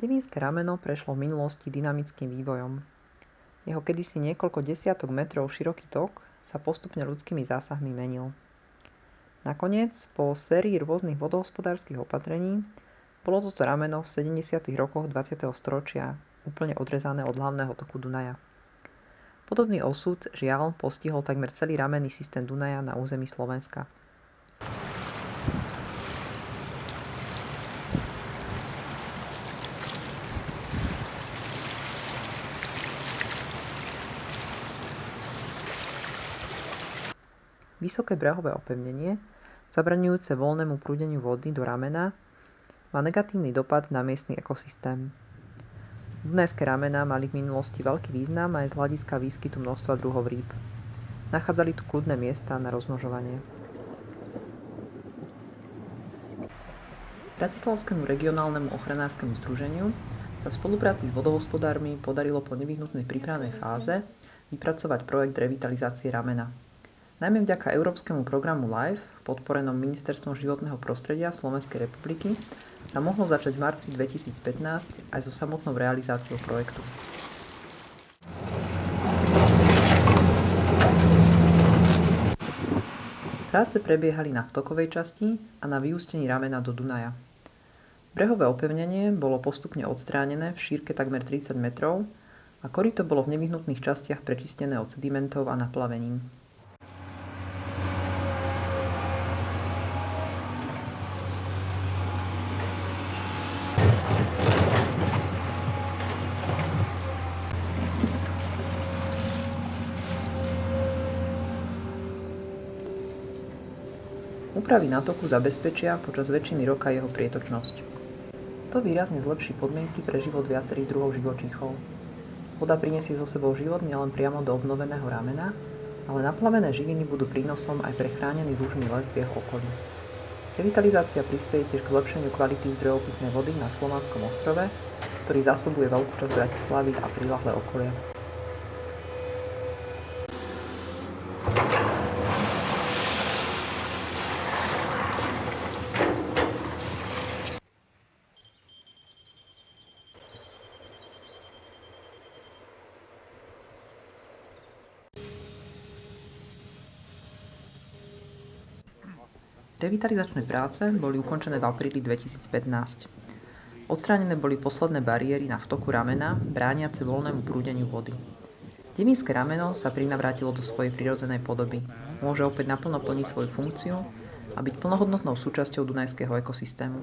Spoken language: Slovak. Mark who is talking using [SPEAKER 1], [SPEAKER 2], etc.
[SPEAKER 1] Devínske rameno prešlo v minulosti dynamickým vývojom. Jeho kedysi niekoľko desiatok metrov široký tok sa postupne ľudskými zásahmi menil. Nakoniec, po sérii rôznych vodohospodárskych opatrení, bolo toto rameno v 70. rokoch 20. storočia úplne odrezané od hlavného toku Dunaja. Podobný osud, žiaľ, postihol takmer celý ramenný systém Dunaja na území Slovenska. Vysoké brehové opevnenie, zabraňujúce voľnému prúdeniu vody do ramena, má negatívny dopad na miestny ekosystém. Dunajské ramená mali v minulosti veľký význam aj z hľadiska výskytu množstva druhov rýb. Nachádzali tu kľudné miesta na rozmnožovanie. Bratislavskému regionálnemu ochranárskemu združeniu sa v spolupráci s vodohospodármi podarilo po nevyhnutnej prípravnej fáze vypracovať projekt revitalizácie ramena. Najmä vďaka Európskemu programu LIFE, podporenom Ministerstvom životného prostredia Slovenskej republiky, sa mohlo začať v marci 2015 aj so samotnou realizáciou projektu. Práce prebiehali na vtokovej časti a na vyústení ramena do Dunaja. Brehové opevnenie bolo postupne odstránené v šírke takmer 30 metrov a koryto bolo v nevyhnutných častiach prečistené od sedimentov a naplavením. Úpravy nátoku zabezpečia počas väčšiny roka jeho prietočnosť. To výrazne zlepší podmienky pre život viacerých druhov živočíchov. Voda prinesie so sebou život nielen priamo do obnoveného ramena, ale naplavené živiny budú prínosom aj pre chránený lužný les v jeho okolí. Revitalizácia prispieje tiež k zlepšeniu kvality zdrojov pitnej vody na Slovanskom ostrove, ktorý zásobuje veľkú časť Bratislavy a priľahlé okolie. Revitalizačné práce boli ukončené v apríli 2015. Odstránené boli posledné bariéry na vtoku ramena, brániace voľnému prúdeniu vody. Devínske rameno sa prinavrátilo do svojej prirodzenej podoby. Môže opäť naplno plniť svoju funkciu a byť plnohodnotnou súčasťou dunajského ekosystému.